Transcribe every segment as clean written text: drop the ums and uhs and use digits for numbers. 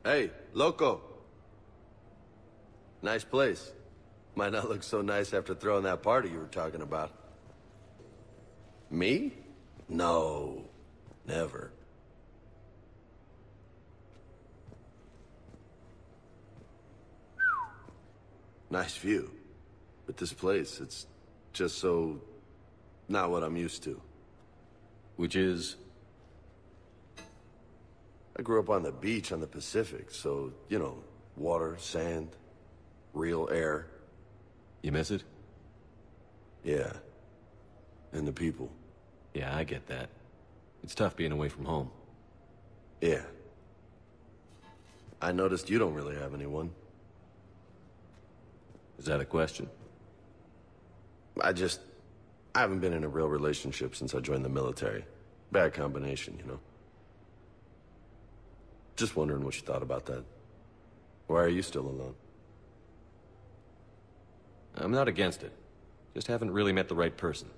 Hey, loco. Nice place. Might not look so nice after throwing that party you were talking about. Me? No. Never. Nice view. But this place, it's just so... not what I'm used to. Which is? I grew up on the beach on the Pacific, so, you know, water, sand, real air. You miss it? Yeah. And the people. Yeah, I get that. It's tough being away from home. Yeah. I noticed you don't really have anyone. Is that a question? I haven't been in a real relationship since I joined the military. Bad combination, you know? Just wondering what you thought about that. Why are you still alone? I'm not against it. Just haven't really met the right person.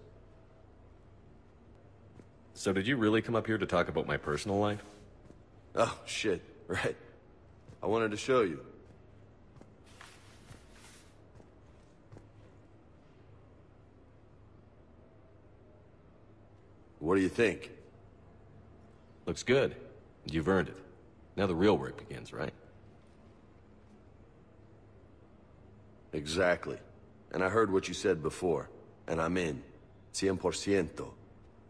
So did you really come up here to talk about my personal life? Oh, shit. Right. I wanted to show you. What do you think? Looks good. You've earned it. Now the real work begins, right? Exactly. And I heard what you said before, and I'm in. 100%.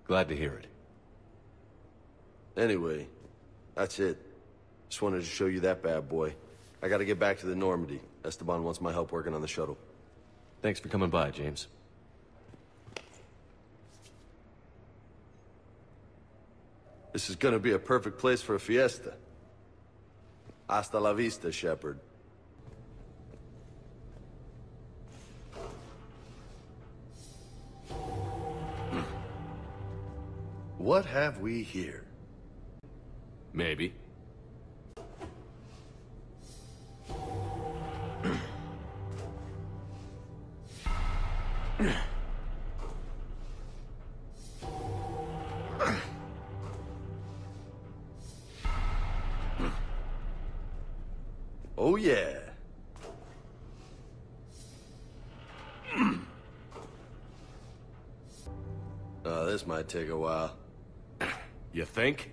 Glad to hear it. Anyway, that's it. Just wanted to show you that bad boy. I gotta get back to the Normandy. Esteban wants my help working on the shuttle. Thanks for coming by, James. This is gonna be a perfect place for a fiesta. Hasta la vista, Shepard. What have we here? Maybe. Oh, yeah. Oh, this might take a while. You think?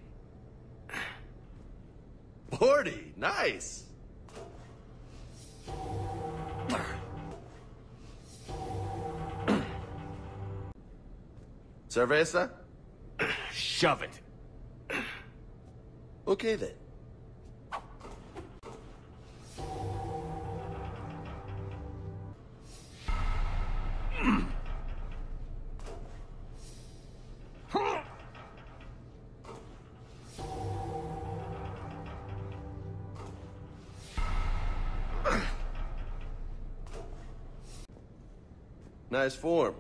40, nice. Cerveza? Shove it. Okay then. Nice form.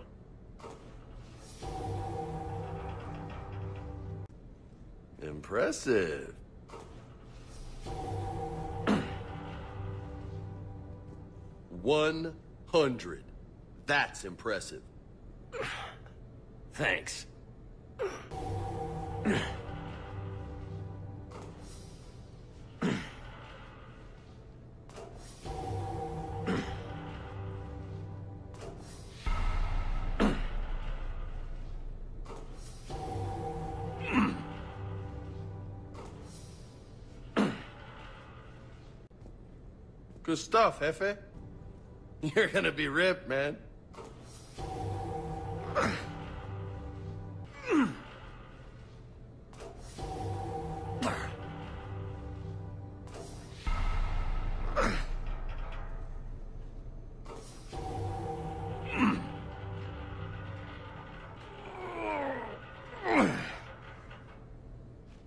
Impressive. 100. That's impressive. Thanks. Good stuff, Jefe. You're gonna be ripped, man.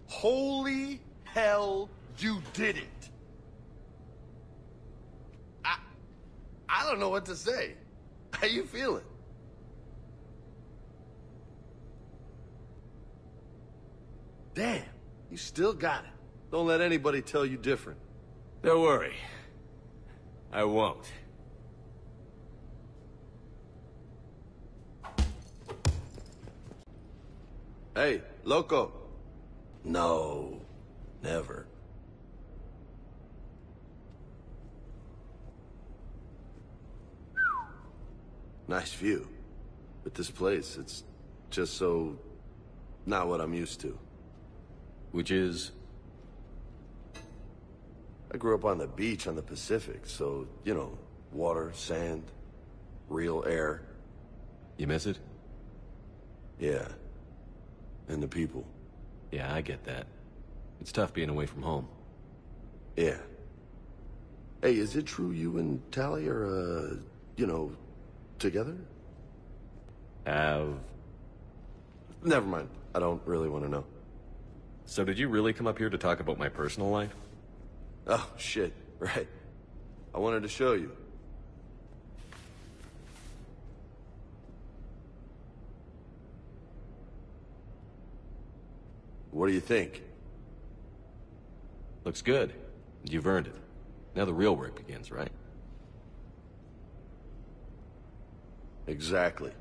Holy hell, you did it! I don't know what to say. How you feeling? Damn, you still got it. Don't let anybody tell you different. Don't worry. I won't. Hey, loco. No, never. Nice view. But this place, it's just so... not what I'm used to. Which is... I grew up on the beach on the Pacific, so, you know, water, sand, real air. You miss it? Yeah. And the people. Yeah, I get that. It's tough being away from home. Yeah. Hey, is it true you and Tally are, you know, together? Have... Never mind. I don't really want to know. So did you really come up here to talk about my personal life? Oh, shit. Right. I wanted to show you. What do you think? Looks good. You've earned it. Now the real work begins, right? Exactly.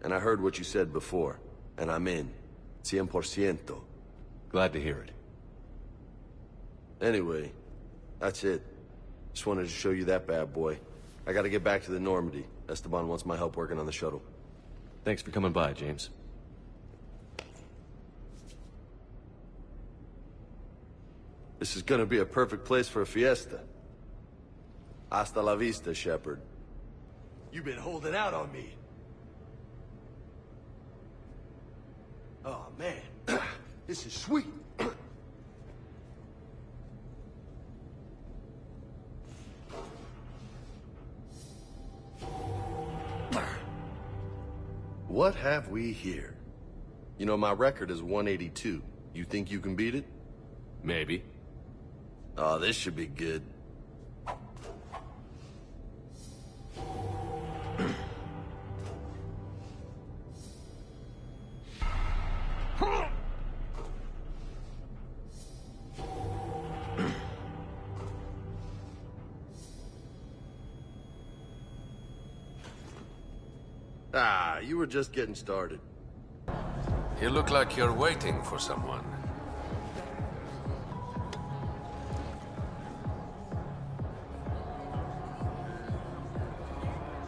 And I heard what you said before, and I'm in. 100%. Glad to hear it. Anyway, that's it. Just wanted to show you that bad boy. I gotta get back to the Normandy. Esteban wants my help working on the shuttle. Thanks for coming by, James. This is gonna be a perfect place for a fiesta. Hasta la vista, Shepard. You've been holding out on me. Oh, man. This is sweet. What have we here? You know, my record is 182. You think you can beat it? Maybe. Oh, this should be good. Ah, you were just getting started. You look like you're waiting for someone.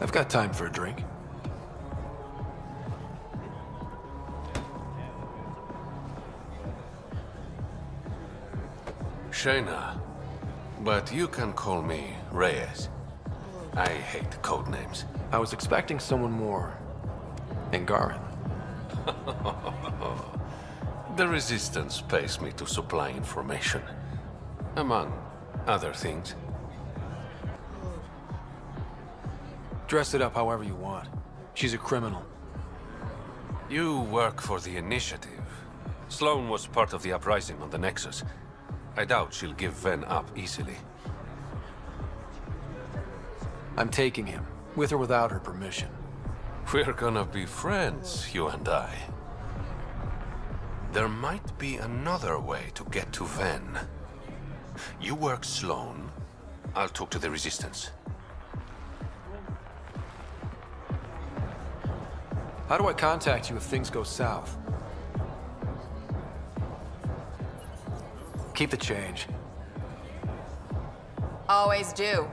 I've got time for a drink. Shayna, but you can call me Reyes. I hate code names. I was expecting someone more... Angaran. The Resistance pays me to supply information, among other things. Dress it up however you want. She's a criminal. You work for the Initiative. Sloane was part of the Uprising on the Nexus. I doubt she'll give Ven up easily. I'm taking him, with or without her permission. We're gonna be friends, you and I. There might be another way to get to Ven. You work Sloane. I'll talk to the Resistance. How do I contact you if things go south? Keep the change. Always do.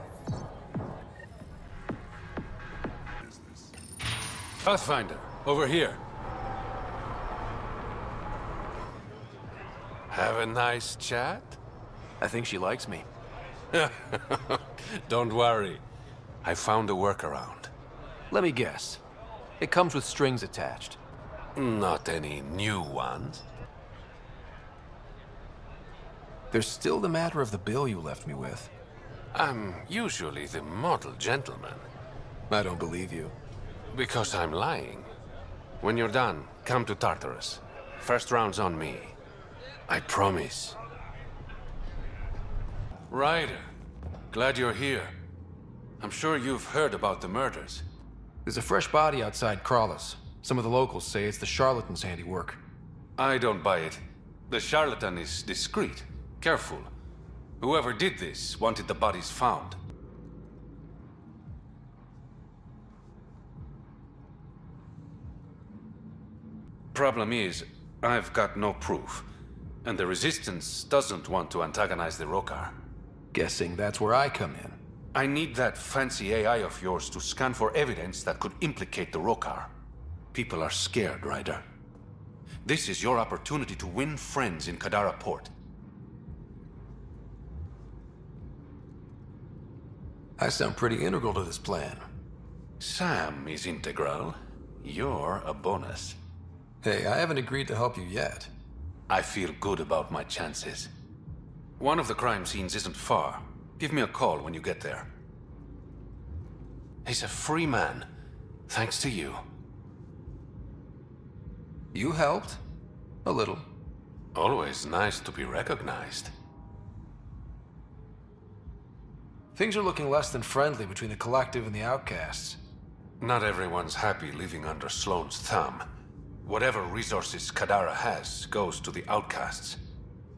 Pathfinder, over here. Have a nice chat? I think she likes me. Don't worry. I found a workaround. Let me guess. It comes with strings attached. Not any new ones. There's still the matter of the bill you left me with. I'm usually the model gentleman. I don't believe you. Because I'm lying. When you're done, come to Tartarus. First round's on me. I promise. Ryder, glad you're here. I'm sure you've heard about the murders. There's a fresh body outside Krallis. Some of the locals say it's the charlatan's handiwork. I don't buy it. The charlatan is discreet, careful. Whoever did this wanted the bodies found. Problem is, I've got no proof. And the Resistance doesn't want to antagonize the Rokar. Guessing that's where I come in. I need that fancy AI of yours to scan for evidence that could implicate the Rokar. People are scared, Ryder. This is your opportunity to win friends in Kadara Port. I sound pretty integral to this plan. Sam is integral. You're a bonus. Hey, I haven't agreed to help you yet. I feel good about my chances. One of the crime scenes isn't far. Give me a call when you get there. He's a free man, thanks to you. You helped. A little. Always nice to be recognized. Things are looking less than friendly between the Collective and the Outcasts. Not everyone's happy living under Sloane's thumb. Whatever resources Kadara has goes to the Outcasts.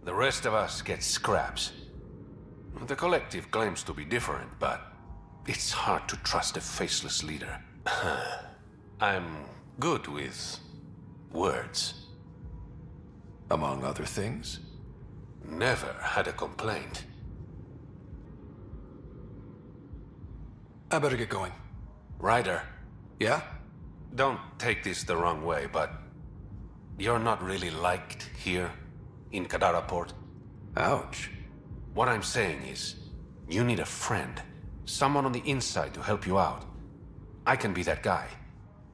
The rest of us get scraps. The Collective claims to be different, but it's hard to trust a faceless leader. I'm good with words. Among other things? Never had a complaint. I better get going. Ryder. Yeah? Don't take this the wrong way, but you're not really liked here in Kadara Port. Ouch. What I'm saying is, you need a friend. Someone on the inside to help you out. I can be that guy.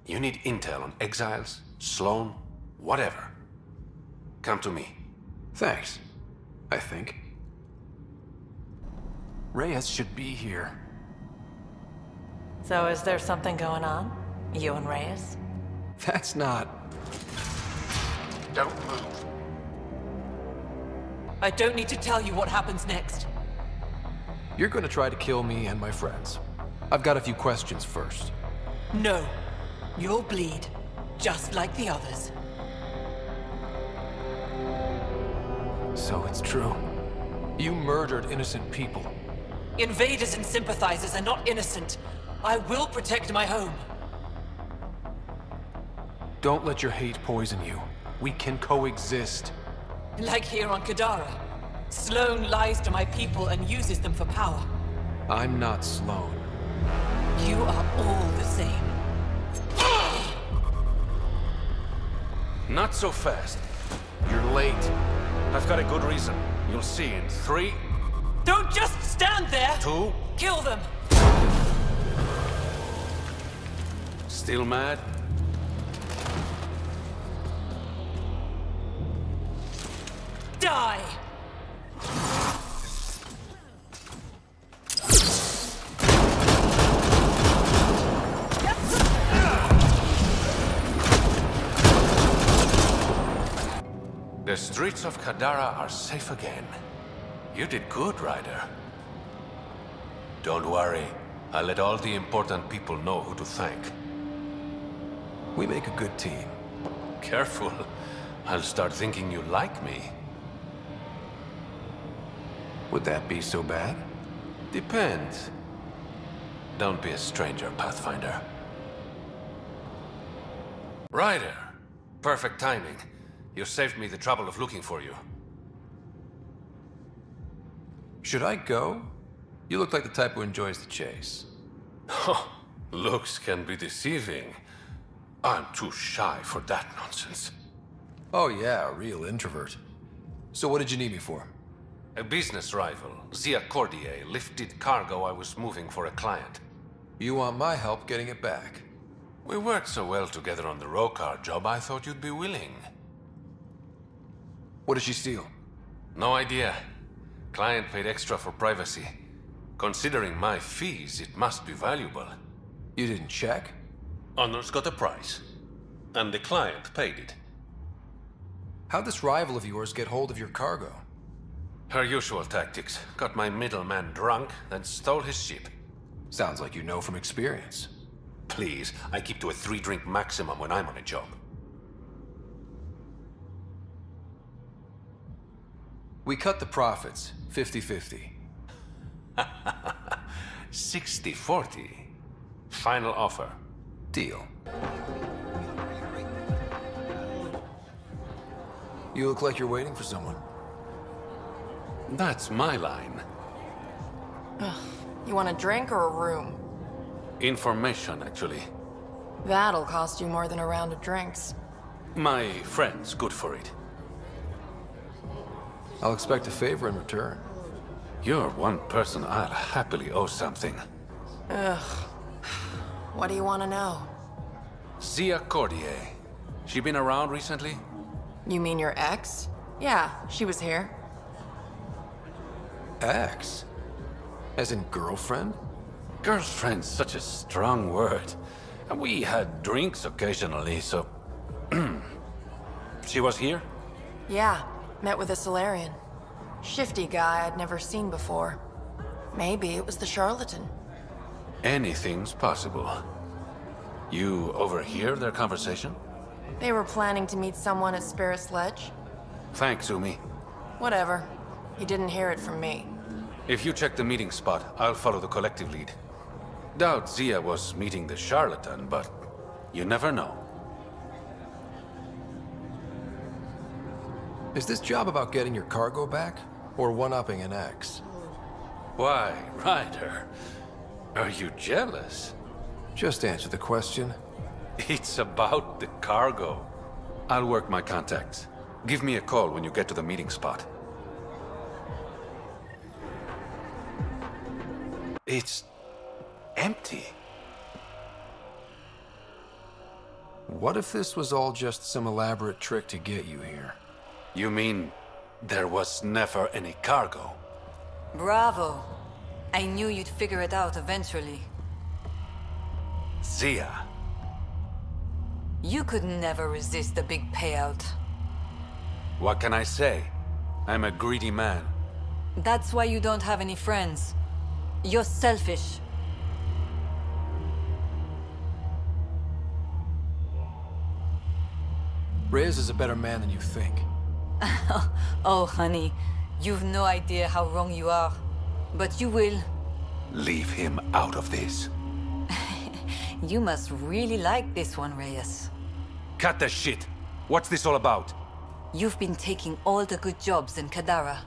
You need intel on exiles, Sloane, whatever. Come to me. Thanks. I think. Reyes should be here. So is there something going on? You and Reyes? That's not... Don't move. I don't need to tell you what happens next. You're gonna try to kill me and my friends. I've got a few questions first. No. You'll bleed, just like the others. So it's true. You murdered innocent people. Invaders and sympathizers are not innocent. I will protect my home. Don't let your hate poison you. We can coexist. Like here on Kadara. Sloane lies to my people and uses them for power. I'm not Sloane. You are all the same. Not so fast. You're late. I've got a good reason. You'll see in 3... Don't just stand there! 2... Kill them! Still mad? Die! The streets of Kadara are safe again. You did good, Ryder. Don't worry. I'll let all the important people know who to thank. We make a good team. Careful. I'll start thinking you like me. Would that be so bad? Depends. Don't be a stranger, Pathfinder. Ryder! Perfect timing. You saved me the trouble of looking for you. Should I go? You look like the type who enjoys the chase. Looks can be deceiving. I'm too shy for that nonsense. Oh yeah, a real introvert. So what did you need me for? A business rival, Zia Cordier, lifted cargo I was moving for a client. You want my help getting it back? We worked so well together on the Rokar job, I thought you'd be willing. What did she steal? No idea. Client paid extra for privacy. Considering my fees, it must be valuable. You didn't check? Honor's got a price. And the client paid it. How'd this rival of yours get hold of your cargo? Her usual tactics. Got my middleman drunk, then stole his ship. Sounds like you know from experience. Please, I keep to a 3-drink maximum when I'm on a job. We cut the profits, 50-50. 60-40. Final offer. Deal. You look like you're waiting for someone. That's my line. You want a drink or a room? Information, actually. That'll cost you more than a round of drinks. My friend's good for it. I'll expect a favor in return. You're one person I'll happily owe something. Ugh. What do you want to know? Zia Cordier. She been around recently? You mean your ex? Yeah, she was here. Ex? As in girlfriend? Girlfriend's such a strong word. And we had drinks occasionally, so... She was here? Yeah, met with a Solarian. Shifty guy I'd never seen before. Maybe it was the charlatan. Anything's possible. You overhear their conversation? They were planning to meet someone at Spirit's Ledge. Thanks, Umi. Whatever. He didn't hear it from me. If you check the meeting spot, I'll follow the collective lead. Doubt Zia was meeting the charlatan, but you never know. Is this job about getting your cargo back? Or one-upping an ex? Why, Ryder? Are you jealous? Just answer the question. It's about the cargo. I'll work my contacts. Give me a call when you get to the meeting spot. It's empty. What if this was all just some elaborate trick to get you here? You mean there was never any cargo? Bravo. I knew you'd figure it out eventually. Zia. You could never resist the big payout. What can I say? I'm a greedy man. That's why you don't have any friends. You're selfish. Reyes is a better man than you think. Oh, honey. You've no idea how wrong you are. But you will. Leave him out of this. You must really like this one, Reyes. Cut the shit! What's this all about? You've been taking all the good jobs in Kadara.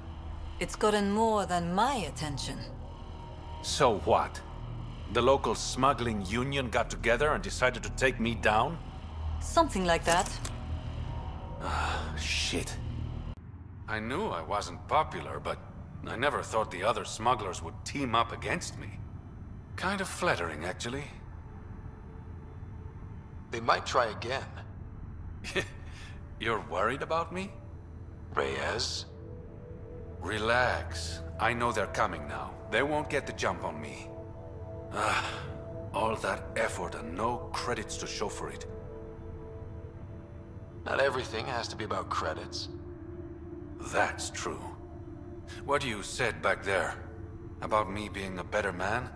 It's gotten more than my attention. So what? The local smuggling union got together and decided to take me down? Something like that. Shit. I knew I wasn't popular, but I never thought the other smugglers would team up against me. Kind of flattering, actually. They might try again. You're worried about me? Reyes? Relax. I know they're coming now. They won't get the jump on me. All that effort and no credits to show for it. Not everything has to be about credits. That's true. What you said back there, about me being a better man?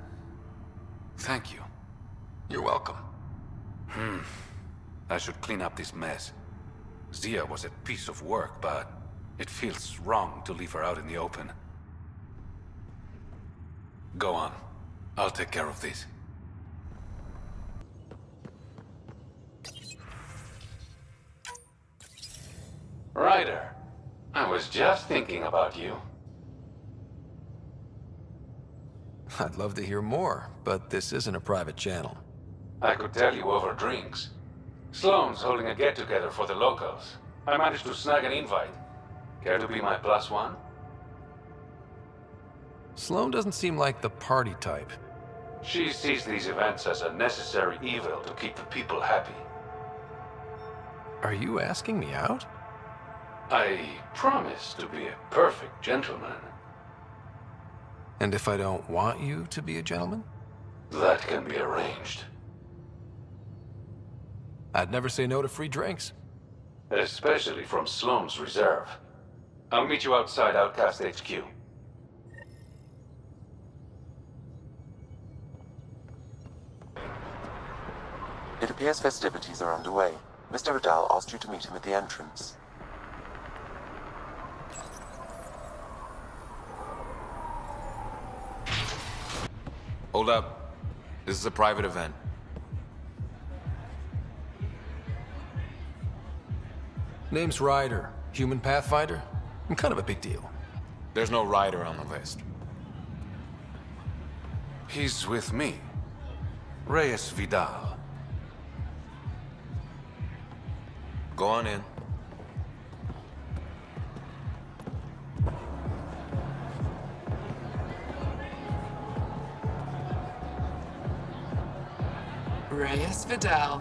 Thank you. You're welcome. I should clean up this mess. Zia was a piece of work, but it feels wrong to leave her out in the open. Go on. I'll take care of this. Ryder, I was just thinking about you. I'd love to hear more, but this isn't a private channel. I could tell you over drinks. Sloane's holding a get-together for the locals. I managed to snag an invite. Care to be my +1? Sloane doesn't seem like the party type. She sees these events as a necessary evil to keep the people happy. Are you asking me out? I promise to be a perfect gentleman. And if I don't want you to be a gentleman? That can be arranged. I'd never say no to free drinks. Especially from Sloane's reserve. I'll meet you outside Outcast HQ. It appears festivities are underway. Mr. Vidal asked you to meet him at the entrance. Hold up. This is a private event. Name's Ryder. Human Pathfinder. I'm kind of a big deal. There's no rider on the list. He's with me. Reyes Vidal. Go on in. Reyes Vidal.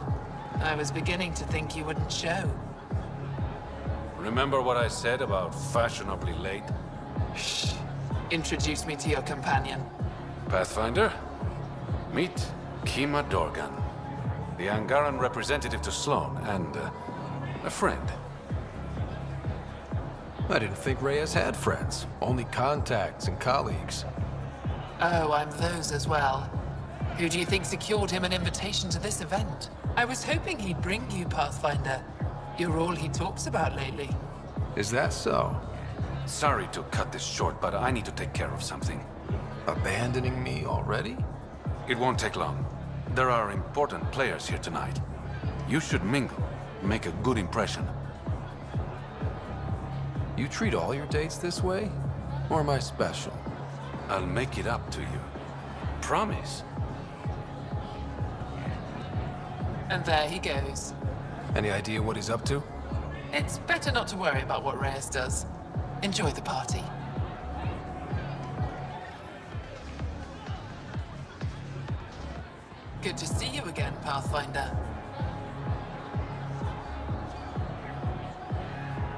I was beginning to think you wouldn't show. Remember what I said about fashionably late? Shh. Introduce me to your companion. Pathfinder? Meet Kima Dorgan, the Angaran representative to Sloane, and a friend. I didn't think Reyes had friends. Only contacts and colleagues. Oh, I'm those as well. Who do you think secured him an invitation to this event? I was hoping he'd bring you, Pathfinder. You're all he talks about lately. Is that so? Sorry to cut this short, but I need to take care of something. Abandoning me already? It won't take long. There are important players here tonight. You should mingle, make a good impression. You treat all your dates this way? Or am I special? I'll make it up to you. Promise. And there he goes. Any idea what he's up to? It's better not to worry about what Reyes does. Enjoy the party. Good to see you again, Pathfinder.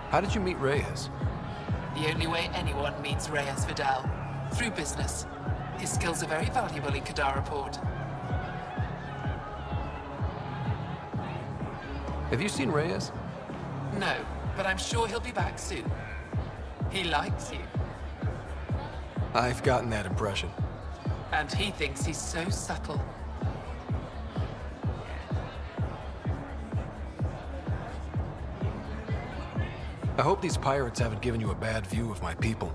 How did you meet Reyes? The only way anyone meets Reyes Vidal. Through business. His skills are very valuable in Kadara Port. Have you seen Reyes? No, but I'm sure he'll be back soon. He likes you. I've gotten that impression. And he thinks he's so subtle. I hope these pirates haven't given you a bad view of my people.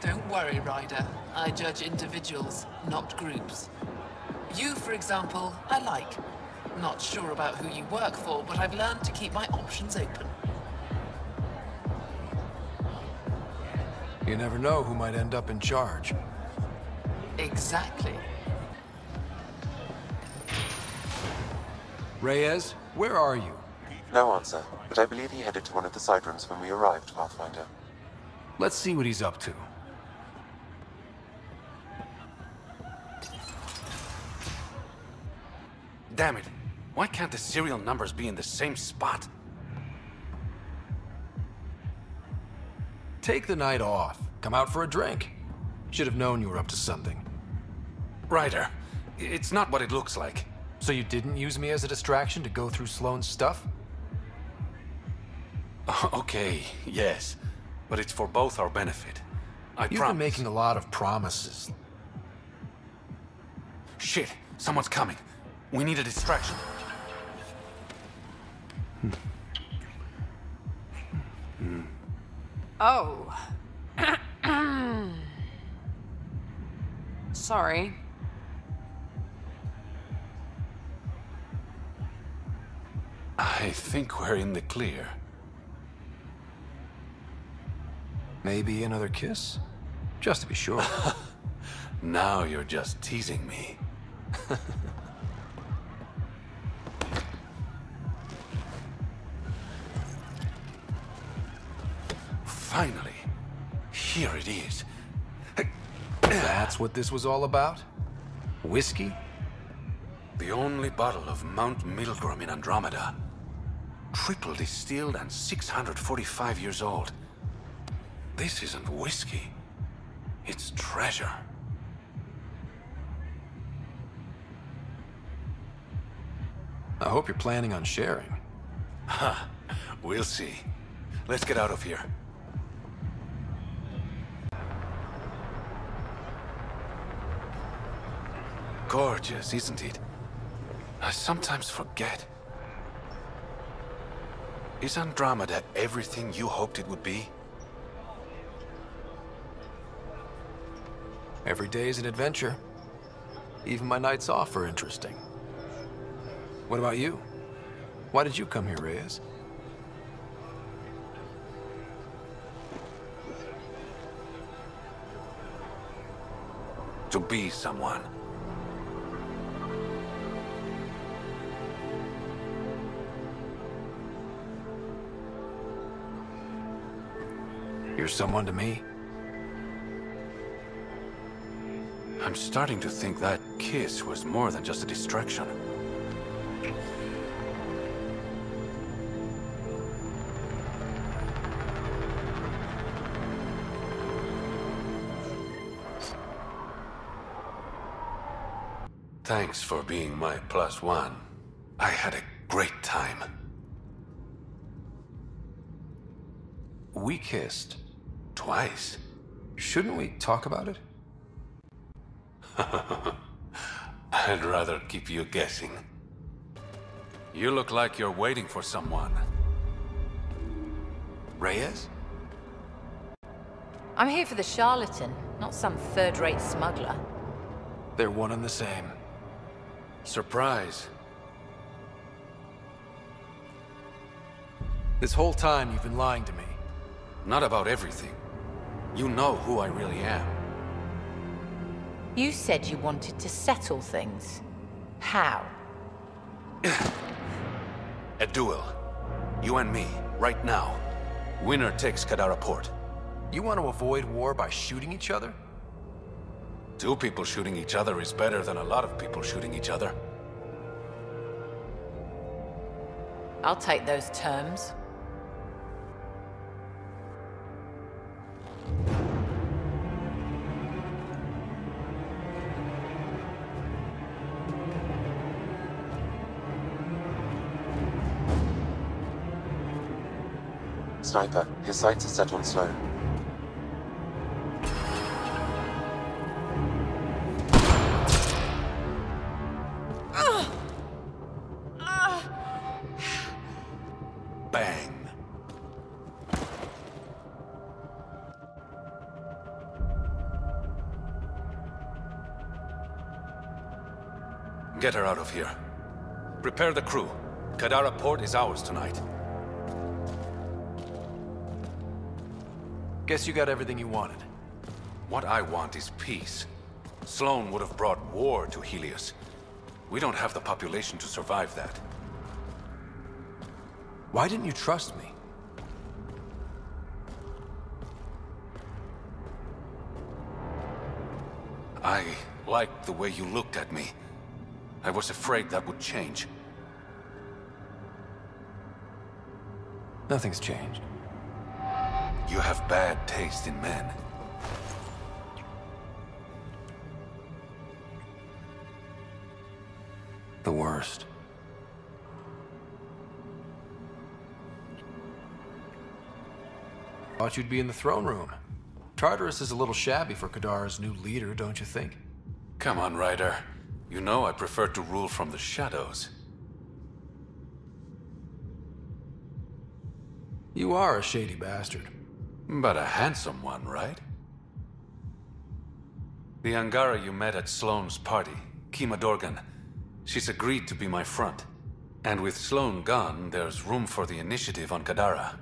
Don't worry, Ryder. I judge individuals, not groups. You, for example, I like. Not sure about who you work for, but I've learned to keep my options open. You never know who might end up in charge. Exactly. Reyes, where are you? No answer, but I believe he headed to one of the side rooms when we arrived, Pathfinder. Let's see what he's up to. Damn it. Why can't the serial numbers be in the same spot? Take the night off. Come out for a drink. Should have known you were up to something. Ryder, it's not what it looks like. So you didn't use me as a distraction to go through Sloane's stuff? Okay, yes. But it's for both our benefit. I promise. You've been making a lot of promises. Shit, someone's coming. We need a distraction. Oh. Sorry. I think we're in the clear. Maybe another kiss? Just to be sure. Now you're just teasing me. Finally. Here it is. That's what this was all about? Whiskey? The only bottle of Mount Milgram in Andromeda. Triple distilled and 645 years old. This isn't whiskey. It's treasure. I hope you're planning on sharing. Ha, we'll see. Let's get out of here. Gorgeous, isn't it? I sometimes forget. Is Andromeda everything you hoped it would be? Every day's an adventure. Even my nights off are interesting. What about you? Why did you come here, Reyes? to be someone. You're someone to me? I'm starting to think that kiss was more than just a distraction. Thanks for being my +1. I had a great time. We kissed. Twice. Shouldn't we talk about it? I'd rather keep you guessing. You look like you're waiting for someone. Reyes? I'm here for the charlatan, not some third-rate smuggler. They're one and the same. Surprise. This whole time you've been lying to me. Not about everything. You know who I really am. You said you wanted to settle things. How? A duel. You and me, right now. Winner takes Kadara Port. You want to avoid war by shooting each other? 2 people shooting each other is better than a lot of people shooting each other. I'll take those terms. Sniper, his sights are set on Sloane. Bang. Get her out of here. Prepare the crew. Kadara Port is ours tonight. Guess you got everything you wanted. What I want is peace. Sloane would have brought war to Helios. We don't have the population to survive that. Why didn't you trust me? I liked the way you looked at me. I was afraid that would change. Nothing's changed. You have bad taste in men. The worst. Thought you'd be in the throne room. Tartarus is a little shabby for Kadara's new leader, don't you think? Come on, Ryder. You know I prefer to rule from the shadows. You are a shady bastard. But a handsome one, right? The Angara you met at Sloane's party, Kima Dorgan, she's agreed to be my front. And with Sloane gone, there's room for the initiative on Kadara.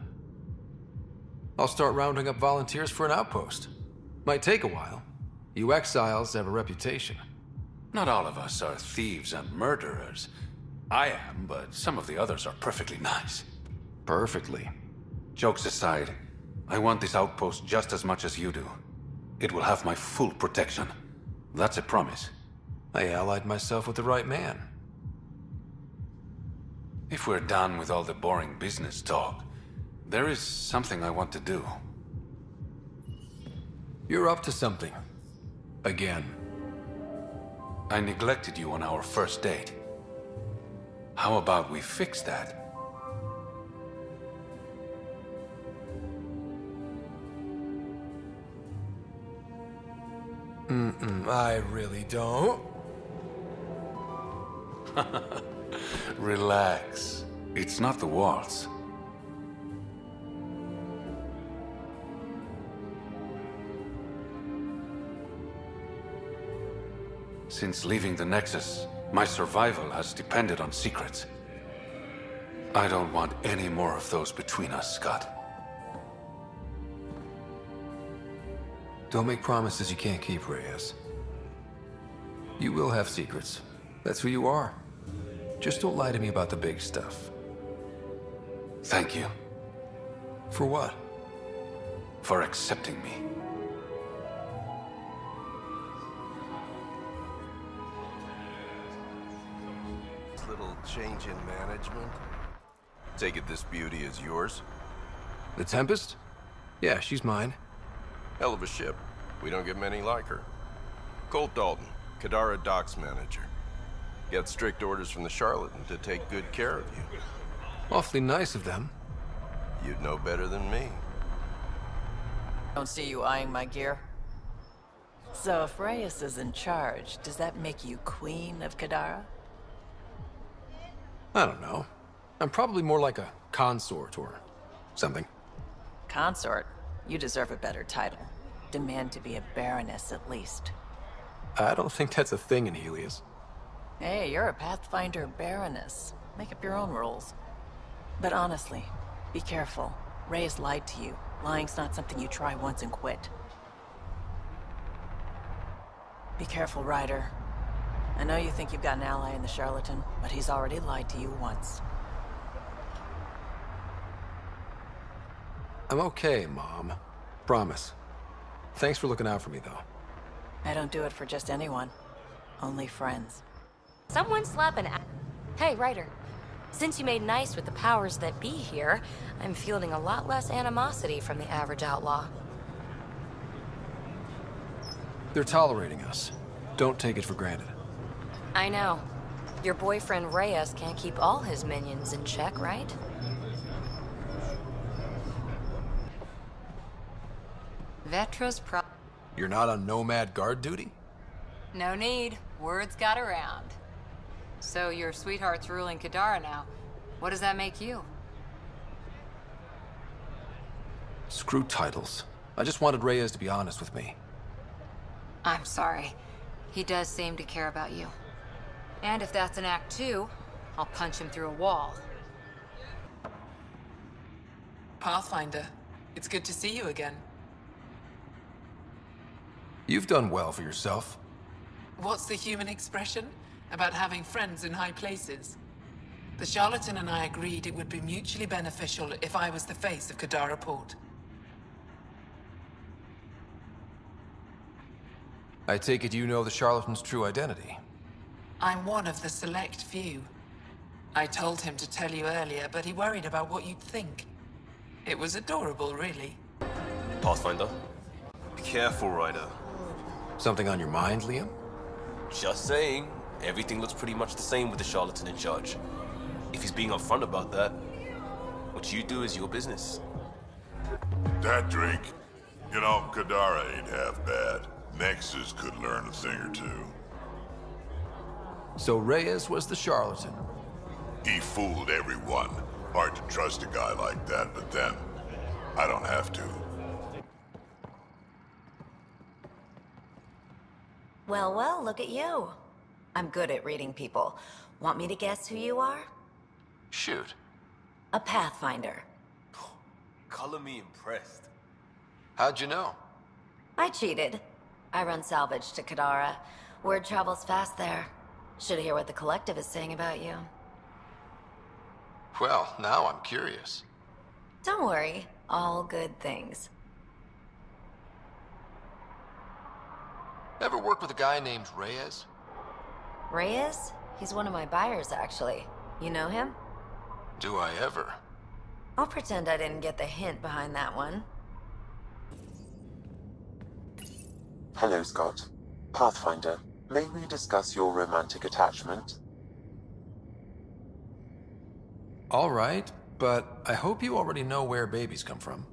I'll start rounding up volunteers for an outpost. Might take a while. You exiles have a reputation. Not all of us are thieves and murderers. I am, but some of the others are perfectly nice. Perfectly. Jokes aside, I want this outpost just as much as you do. It will have my full protection. That's a promise. I allied myself with the right man. If we're done with all the boring business talk, there is something I want to do. You're up to something. Again. I neglected you on our first date. How about we fix that? I really don't. Relax. It's not the waltz. Since leaving the Nexus, my survival has depended on secrets. I don't want any more of those between us, Scott. Don't make promises you can't keep, Reyes. You will have secrets. That's who you are. Just don't lie to me about the big stuff. Thank you For what? for accepting me. Little change in management. Take it this beauty is yours? The Tempest? Yeah, she's mine. Hell of a ship. We don't get many like her. Colt Dalton, Kadara Docks manager. Got strict orders from the Charlatan to take good care of you. Awfully nice of them. You'd know better than me. Don't see you eyeing my gear. So if Reyes is in charge, does that make you Queen of Kadara? I don't know. I'm probably more like a consort or something. Consort? You deserve a better title. Demand to be a Baroness at least. I don't think that's a thing in Helios. Hey, you're a Pathfinder Baroness. Make up your own rules. But honestly, be careful. Reyes lied to you. Lying's not something you try once and quit. Be careful, Ryder. I know you think you've got an ally in the Charlatan, but he's already lied to you once. I'm okay, Mom. Promise. Thanks for looking out for me, though. I don't do it for just anyone. Only friends. Someone slap an... Hey, Ryder. Since you made nice with the powers that be here, I'm fielding a lot less animosity from the average outlaw. They're tolerating us. Don't take it for granted. I know. Your boyfriend Reyes can't keep all his minions in check, right? Vetra's pro... You're not on Nomad guard duty? No need. Word's got around. So your sweetheart's ruling Kadara now. What does that make you? Screw titles. I just wanted Reyes to be honest with me. I'm sorry. He does seem to care about you. And if that's an act 2, I'll punch him through a wall. Pathfinder, it's good to see you again. You've done well for yourself. What's the human expression about having friends in high places? The Charlatan and I agreed it would be mutually beneficial if I was the face of Kadara Port. I take it you know the Charlatan's true identity. I'm one of the select few. I told him to tell you earlier, but he worried about what you'd think. It was adorable, really. Pathfinder? Be careful, Ryder. Something on your mind, Liam? Just saying. Everything looks pretty much the same with the Charlatan in charge. If he's being upfront about that, what you do is your business. That drink, you know, Kadara ain't half bad. Nexus could learn a thing or two. So Reyes was the Charlatan. He fooled everyone. Hard to trust a guy like that, but then, I don't have to. Well, well, look at you. I'm good at reading people. Want me to guess who you are? Shoot. A Pathfinder. Color me impressed. How'd you know? I cheated. I run salvage to Kadara. Word travels fast there. Should hear what the Collective is saying about you. Well, now I'm curious. Don't worry. All good things. Ever work with a guy named Reyes? Reyes? He's one of my buyers, actually. You know him? Do I ever? I'll pretend I didn't get the hint behind that one. Hello, Scott. Pathfinder, may we discuss your romantic attachment? All right, but I hope you already know where babies come from.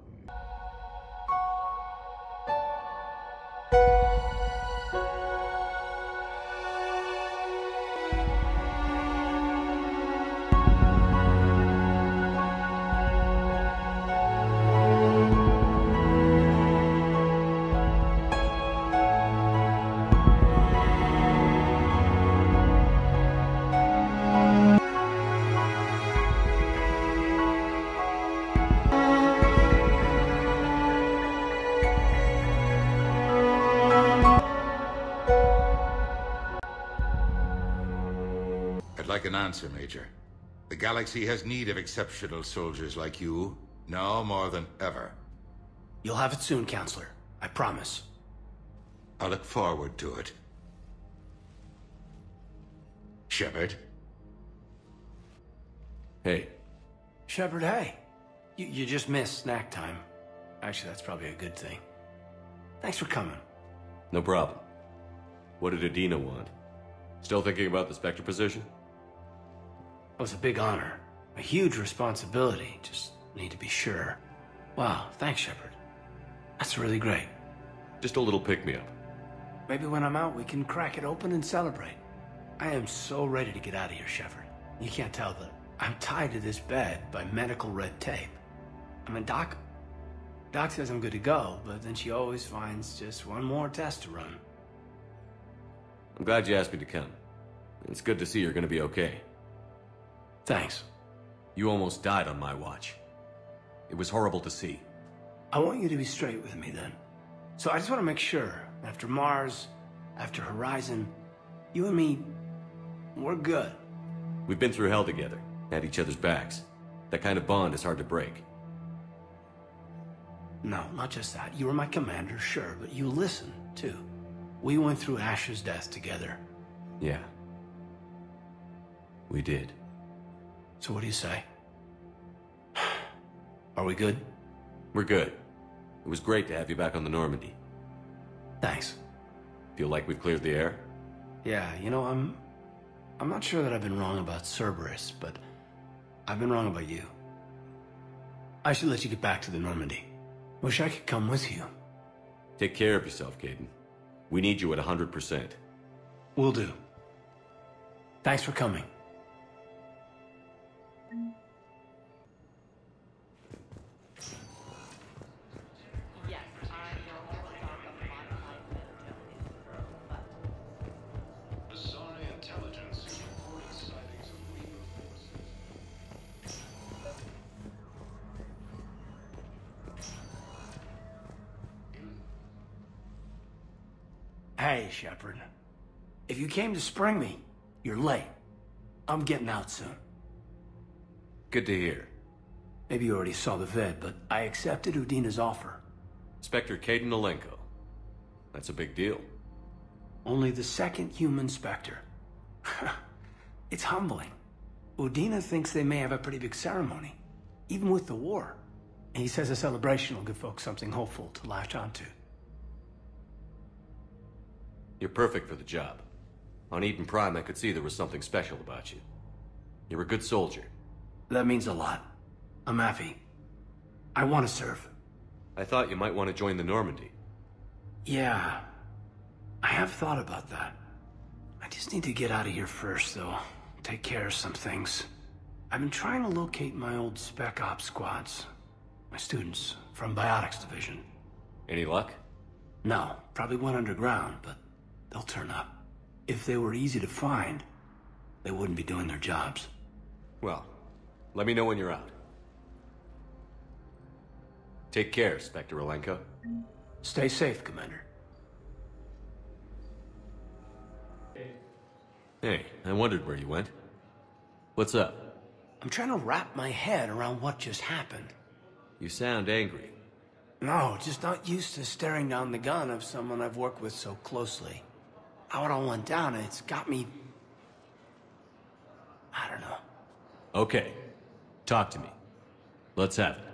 like an answer, Major. The galaxy has need of exceptional soldiers like you, now more than ever. You'll have it soon, Counselor. I promise. I look forward to it. Shepard? Hey. Shepard, hey. You just missed snack time. Actually, that's probably a good thing. Thanks for coming. No problem. What did Adina want? Still thinking about the Spectre position? It was a big honor. A huge responsibility. Just need to be sure. Wow, thanks, Shepard. That's really great. Just a little pick-me-up. Maybe when I'm out, we can crack it open and celebrate. I am so ready to get out of here, Shepard. You can't tell that I'm tied to this bed by medical red tape. I mean, Doc says I'm good to go, but then she always finds just one more test to run. I'm glad you asked me to come. It's good to see you're gonna be okay. Thanks. You almost died on my watch. It was horrible to see. I want you to be straight with me then. So I just want to make sure, after Mars, after Horizon, you and me, we're good. We've been through hell together, had each other's backs. That kind of bond is hard to break. No, not just that. You were my commander, sure, but you listened, too. We went through Ash's death together. Yeah. We did. So what do you say? Are we good? We're good. It was great to have you back on the Normandy. Thanks. Feel like we've cleared the air? Yeah, you know, I'm not sure that I've been wrong about Cerberus, but I've been wrong about you. I should let you get back to the Normandy. Wish I could come with you. Take care of yourself, Kaidan. We need you at 100%. Will do. Thanks for coming. Hey, Shepard. If you came to spring me, you're late. I'm getting out soon. Good to hear. Maybe you already saw the vid, but I accepted Udina's offer. Spectre Kaidan Alenko. That's a big deal. Only the second human Spectre. It's humbling. Udina thinks they may have a pretty big ceremony, even with the war. And he says a celebration will give folks something hopeful to latch onto. You're perfect for the job. On Eden Prime, I could see there was something special about you. You're a good soldier. That means a lot. I'm happy. I want to serve. I thought you might want to join the Normandy. Yeah. I have thought about that. I just need to get out of here first, though. Take care of some things. I've been trying to locate my old Spec Ops squads. My students from Biotics Division. Any luck? No. Probably went underground, but they'll turn up. If they were easy to find, they wouldn't be doing their jobs. Well, let me know when you're out. Take care, Spectre Alenko. Stay safe, Commander. Hey, I wondered where you went. What's up? I'm trying to wrap my head around what just happened. You sound angry. No, just not used to staring down the gun of someone I've worked with so closely. How it all went down, it's got me... I don't know. Okay. Talk to me. Let's have it.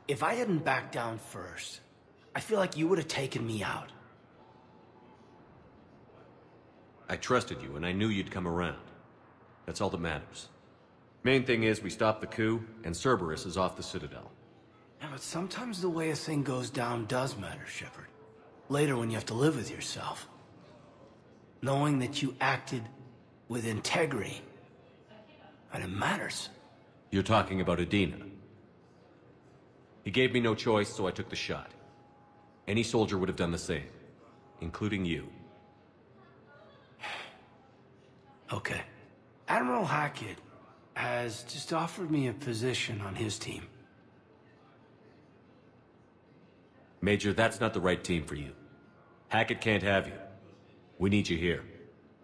If I hadn't backed down first, I feel like you would have taken me out. I trusted you, and I knew you'd come around. That's all that matters. Main thing is we stopped the coup, and Cerberus is off the Citadel. Yeah, but sometimes the way a thing goes down does matter, Shepard. Later when you have to live with yourself. Knowing that you acted with integrity. And it matters. You're talking about Adina. He gave me no choice, so I took the shot. Any soldier would have done the same. Including you. Okay. Admiral Hackett has just offered me a position on his team. Major, that's not the right team for you. Hackett can't have you. We need you here.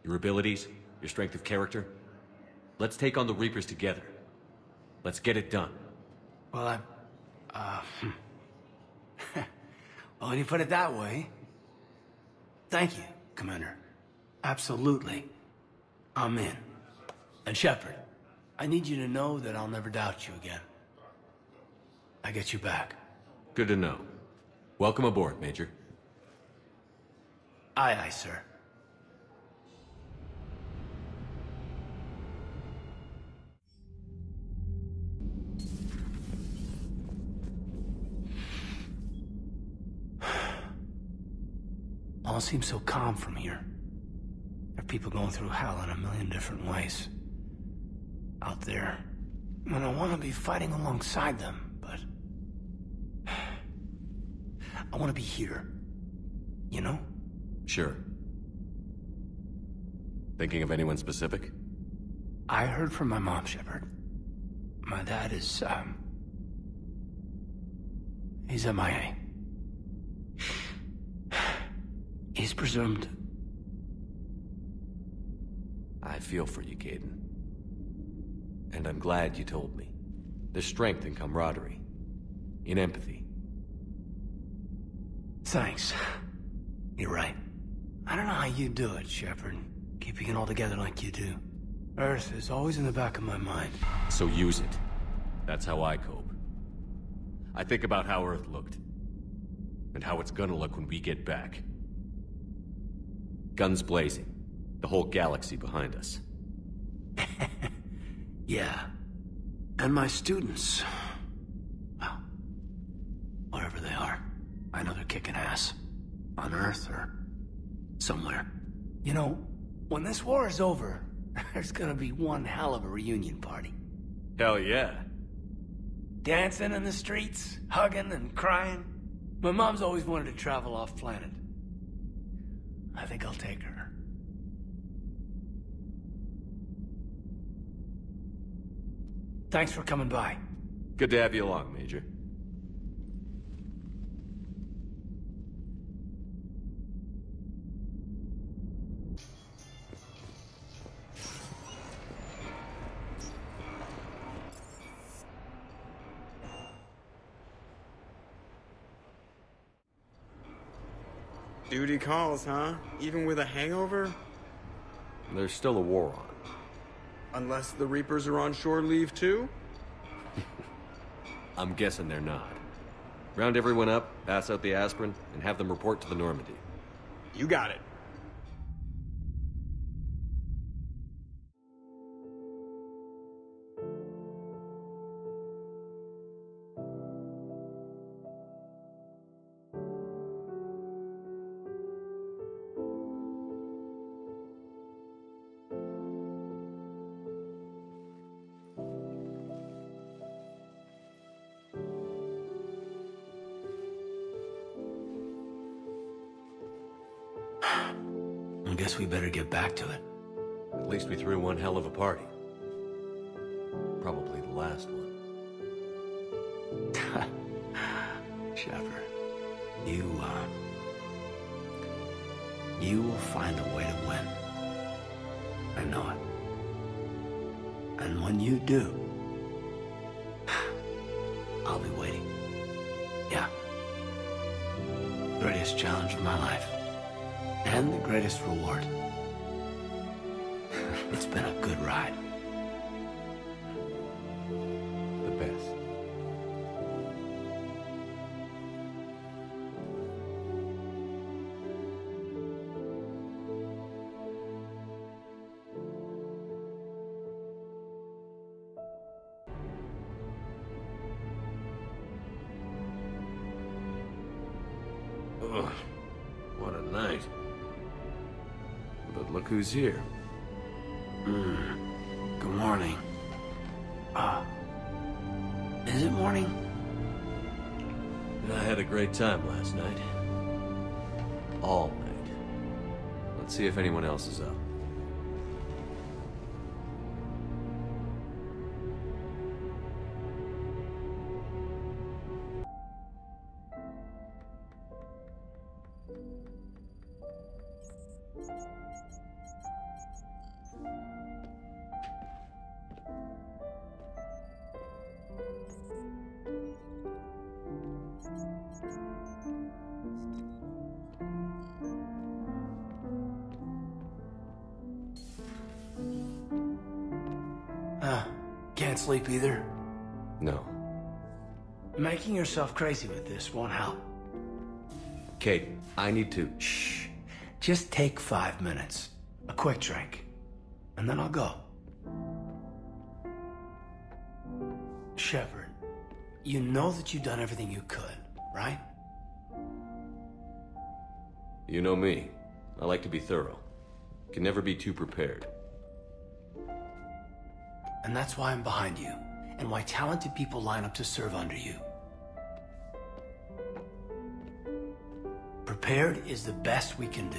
Your abilities, your strength of character, Let's take on the Reapers together. Let's get it done. Well, well, when you put it that way... Thank you, Commander. Absolutely. I'm in. And Shepard, I need you to know that I'll never doubt you again. I get you back. Good to know. Welcome aboard, Major. Aye, aye, sir. All seems so calm from here. There are people going through hell in a million different ways. Out there. And I want to be fighting alongside them, but... I want to be here. You know? Sure. Thinking of anyone specific? I heard from my mom, Shepard. My dad is, he's MIA. He's presumed... I feel for you, Kaidan. And I'm glad you told me. There's strength in camaraderie. In empathy. Thanks. You're right. I don't know how you do it, Shepard. Keeping it all together like you do. Earth is always in the back of my mind. So use it. That's how I cope. I think about how Earth looked. And how it's gonna look when we get back. Guns blazing. The whole galaxy behind us. Yeah. And my students. Well, wherever they are. I know they're kicking ass. On Earth or somewhere. You know, when this war is over, there's gonna be one hell of a reunion party. Hell yeah. Dancing in the streets, hugging and crying. My mom's always wanted to travel off planet. I think I'll take her. Thanks for coming by. Good to have you along, Major. Duty calls, huh? Even with a hangover? There's still a war on. Unless the Reapers are on shore leave too? I'm guessing they're not. Round everyone up, pass out the aspirin, and have them report to the Normandy. You got it. I guess we better get back to it. At least we threw one hell of a party. Probably the last one. Shepard, you will find a way to win. I know it. And when you do, I'll be waiting. Yeah. Greatest challenge of my life. And the greatest reward. It's been a good ride. The best. Ugh, what a night. But look who's here. Good morning. Is it morning? I had a great time last night. All night. Let's see if anyone else is up. can't sleep either? No. Making yourself crazy with this won't help. Kate, I need to... Shh. Just take 5 minutes. A quick drink. And then I'll go. Shepard, you know that you've done everything you could, right? You know me. I like to be thorough. Can never be too prepared. And that's why I'm behind you, and why talented people line up to serve under you. Prepared is the best we can do.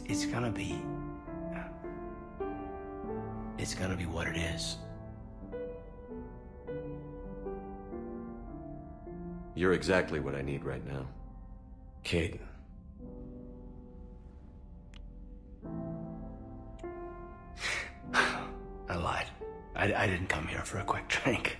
It's gonna be what it is. You're exactly what I need right now. Kaidan. I lied. I didn't come here for a quick drink.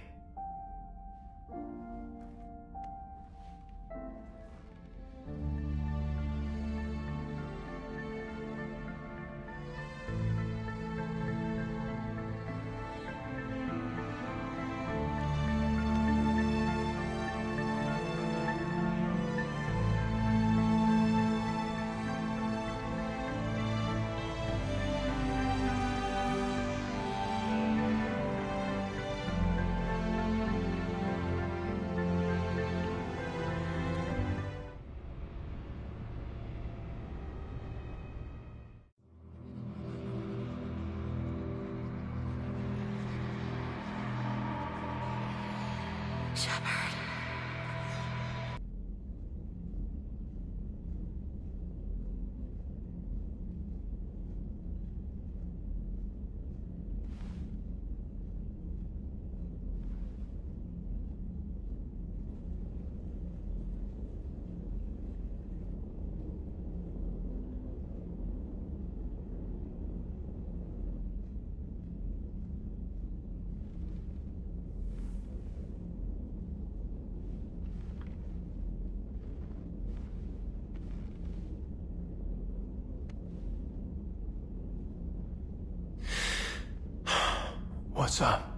What's up?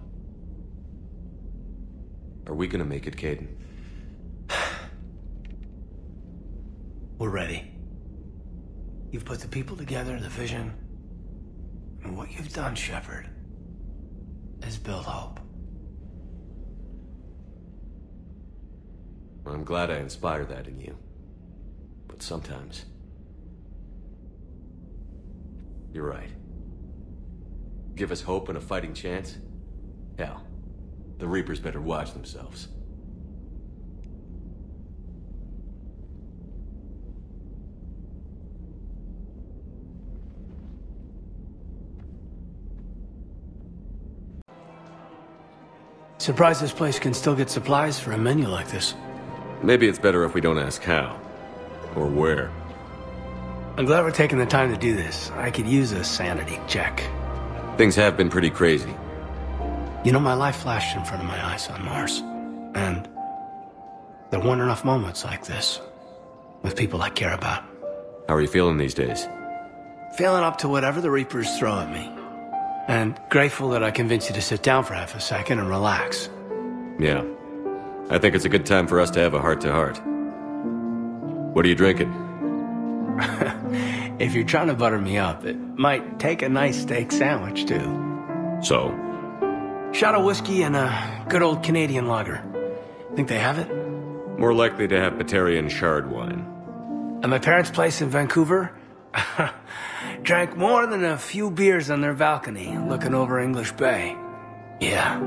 Are we gonna make it, Kaidan? We're ready. You've put the people together, the vision. And what you've done, Shepard, is build hope. I'm glad I inspired that in you. But sometimes... You're right. Give us hope and a fighting chance? Hell, the Reapers better watch themselves. Surprised this place can still get supplies for a menu like this. Maybe it's better if we don't ask how. Or where. I'm glad we're taking the time to do this. I could use a sanity check. Things have been pretty crazy. You know, my life flashed in front of my eyes on Mars. And there weren't enough moments like this with people I care about. How are you feeling these days? Feeling up to whatever the Reapers throw at me. And grateful that I convinced you to sit down for half a second and relax. Yeah. I think it's a good time for us to have a heart-to-heart. What are you drinking? If you're trying to butter me up, it might take a nice steak sandwich, too. So? Shot of whiskey and a good old Canadian lager. Think they have it? More likely to have Batarian shard wine. At my parents' place in Vancouver, drank more than a few beers on their balcony, looking over English Bay. Yeah.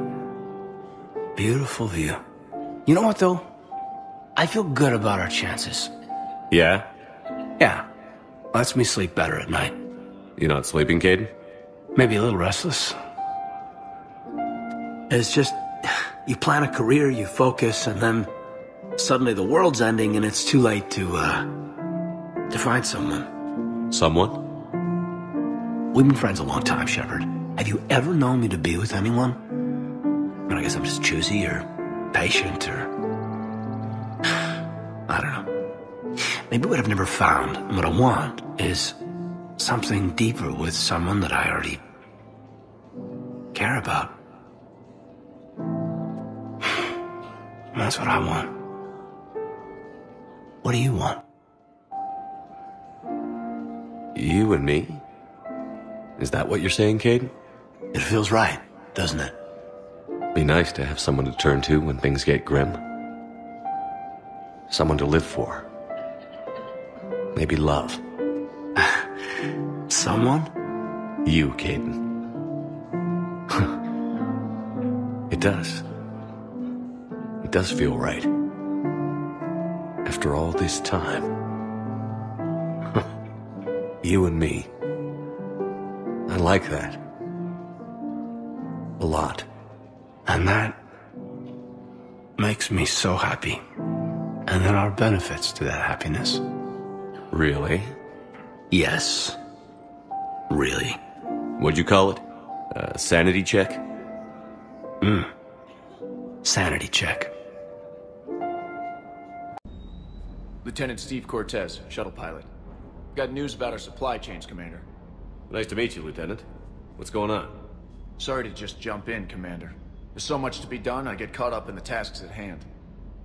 Beautiful view. You know what, though? I feel good about our chances. Yeah? Yeah. Lets me sleep better at night. You not sleeping, Kaidan? Maybe a little restless. It's just, you plan a career, you focus, and then suddenly the world's ending and it's too late to find someone. Someone? We've been friends a long time, Shepard. Have you ever known me to be with anyone? I mean, I guess I'm just choosy or patient or... I don't know. Maybe what I've never found, and what I want, is something deeper with someone that I already care about. That's what I want. What do you want? You and me? Is that what you're saying, Kaidan? It feels right, doesn't it? Be nice to have someone to turn to when things get grim. Someone to live for. Maybe love. Someone? You, Kaidan. It does. It does feel right. After all this time. You and me. I like that. A lot. And that makes me so happy. And there are benefits to that happiness. Really? Yes. Really. What'd you call it? A sanity check? Sanity check. Lieutenant Steve Cortez, shuttle pilot. Got news about our supply chains, Commander. Nice to meet you, Lieutenant. What's going on? Sorry to just jump in, Commander. There's so much to be done, I get caught up in the tasks at hand.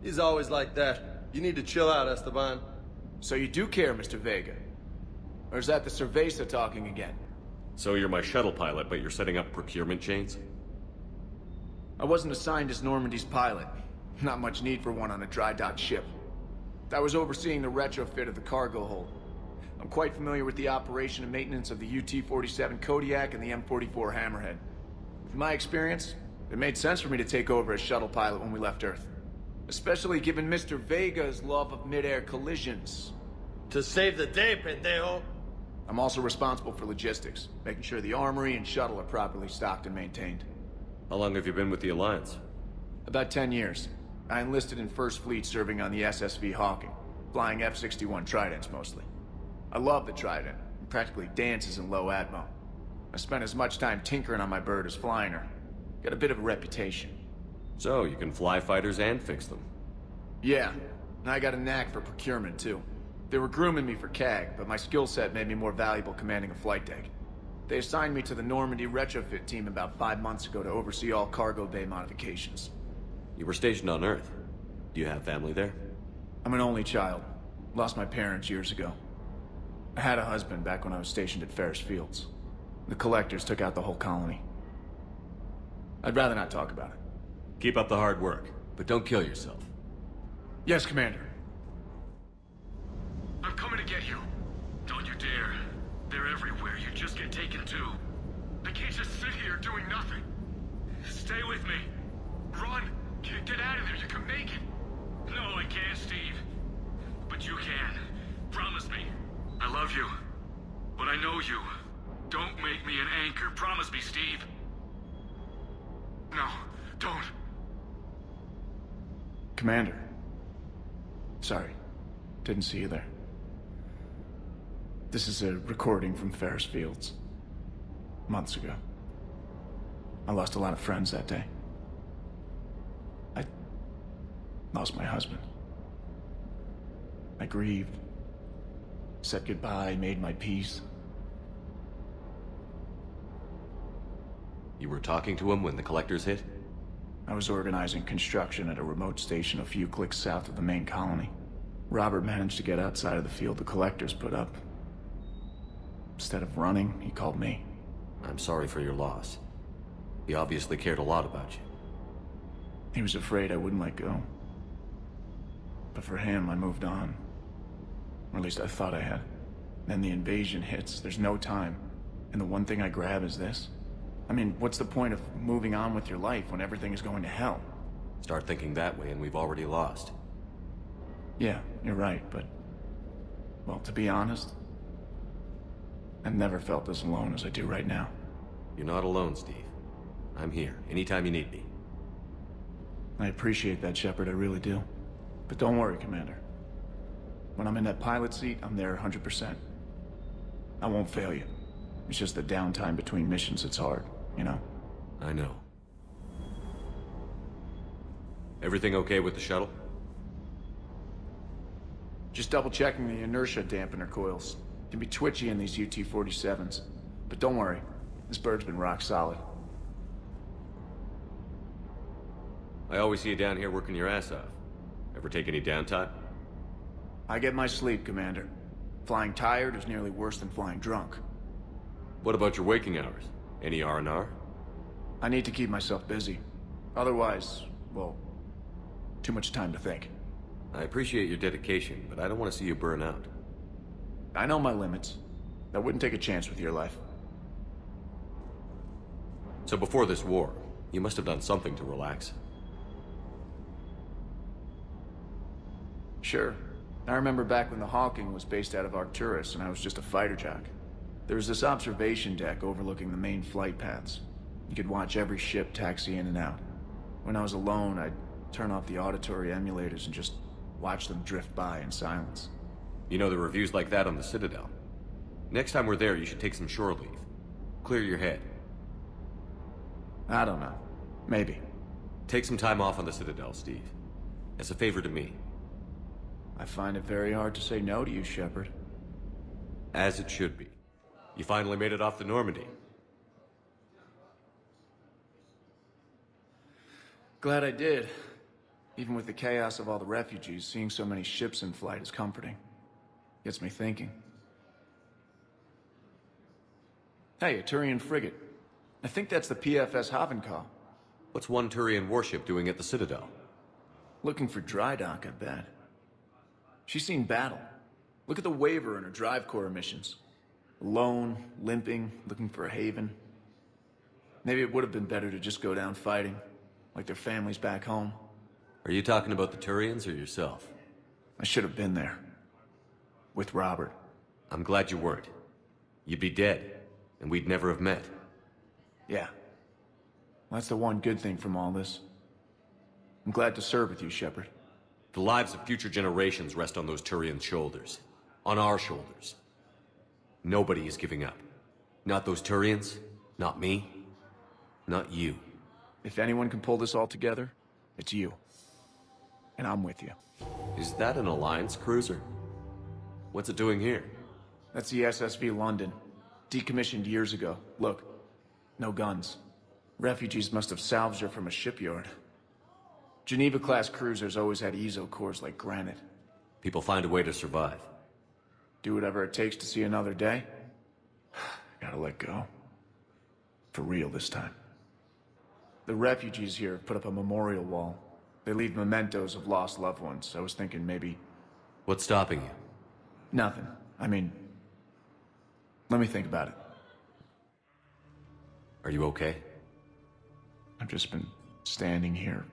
He's always like that. You need to chill out, Esteban. So you do care, Mr. Vega? Or is that the Cerveza talking again? So you're my shuttle pilot, but you're setting up procurement chains? I wasn't assigned as Normandy's pilot. Not much need for one on a dry dock ship. I was overseeing the retrofit of the cargo hold. I'm quite familiar with the operation and maintenance of the UT-47 Kodiak and the M44 Hammerhead. From my experience, it made sense for me to take over as shuttle pilot when we left Earth. Especially given Mr. Vega's love of mid-air collisions. To save the day, pendejo! I'm also responsible for logistics, making sure the armory and shuttle are properly stocked and maintained. How long have you been with the Alliance? About 10 years. I enlisted in First Fleet serving on the SSV Hawking, flying F-61 Tridents mostly. I love the Trident, and practically dances in low atmo. I spent as much time tinkering on my bird as flying her. Got a bit of a reputation. So, you can fly fighters and fix them? Yeah, and I got a knack for procurement too. They were grooming me for CAG, but my skill set made me more valuable commanding a flight deck. They assigned me to the Normandy retrofit team about 5 months ago to oversee all cargo bay modifications. You were stationed on Earth. Do you have family there? I'm an only child. Lost my parents years ago. I had a husband back when I was stationed at Ferris Fields. The Collectors took out the whole colony. I'd rather not talk about it. Keep up the hard work, but don't kill yourself. Yes, Commander. I'm coming to get you. Don't you dare. They're everywhere. You just get taken too. I can't just sit here doing nothing. Stay with me. Run. Get out of there. You can make it. No, I can't, Steve. But you can. Promise me. I love you. But I know you. Don't make me an anchor. Promise me, Steve. No, don't. Commander. Sorry. Didn't see you there. This is a recording from Ferris Fields. Months ago. I lost a lot of friends that day. I lost my husband. I grieved. Said goodbye, made my peace. You were talking to him when the Collectors hit? I was organizing construction at a remote station a few clicks south of the main colony. Robert managed to get outside of the field the Collectors put up. Instead of running, he called me. I'm sorry for your loss. He obviously cared a lot about you. He was afraid I wouldn't let go. But for him, I moved on. Or at least I thought I had. Then the invasion hits, there's no time. And the one thing I grab is this. I mean, what's the point of moving on with your life when everything is going to hell? Start thinking that way and we've already lost. Yeah, you're right, but... well, to be honest, I've never felt as alone as I do right now. You're not alone, Steve. I'm here, anytime you need me. I appreciate that, Shepard, I really do. But don't worry, Commander. When I'm in that pilot seat, I'm there 100%. I won't fail you. It's just the downtime between missions that's hard, you know? I know. Everything okay with the shuttle? Just double-checking the inertia dampener coils. Can be twitchy in these UT-47s. But don't worry, this bird's been rock solid. I always see you down here working your ass off. Ever take any downtime? I get my sleep, Commander. Flying tired is nearly worse than flying drunk. What about your waking hours? Any R&R? I need to keep myself busy. Otherwise, well, too much time to think. I appreciate your dedication, but I don't want to see you burn out. I know my limits. I wouldn't take a chance with your life. So before this war, you must have done something to relax. Sure. I remember back when the Hawking was based out of Arcturus and I was just a fighter jock. There was this observation deck overlooking the main flight paths. You could watch every ship taxi in and out. When I was alone, I'd turn off the auditory emulators and just watch them drift by in silence. You know, the reviews like that on the Citadel. Next time we're there, you should take some shore leave. Clear your head. I don't know. Maybe. Take some time off on the Citadel, Steve. As a favor to me. I find it very hard to say no to you, Shepard. As it should be. You finally made it off the Normandy. Glad I did. Even with the chaos of all the refugees, seeing so many ships in flight is comforting. Gets me thinking. Hey, a Turian frigate. I think that's the PFS Havenkaw. What's one Turian warship doing at the Citadel? Looking for dry dock, I bet. She's seen battle. Look at the waiver in her drive core emissions. Alone, limping, looking for a haven. Maybe it would have been better to just go down fighting, like their families back home. Are you talking about the Turians or yourself? I should have been there. With Robert. I'm glad you weren't. You'd be dead, and we'd never have met. Yeah. That's the one good thing from all this. I'm glad to serve with you, Shepard. The lives of future generations rest on those Turian shoulders. On our shoulders. Nobody is giving up. Not those Turians, not me, not you. If anyone can pull this all together, it's you. And I'm with you. Is that an Alliance cruiser? What's it doing here? That's the SSV London. Decommissioned years ago. Look, no guns. Refugees must have salvaged her from a shipyard. Geneva-class cruisers always had eezo cores like granite. People find a way to survive. Do whatever it takes to see another day. Gotta let go. For real this time. The refugees here have put up a memorial wall. They leave mementos of lost loved ones. I was thinking maybe... What's stopping you? Nothing. I mean... Let me think about it. Are you okay? I've just been standing here,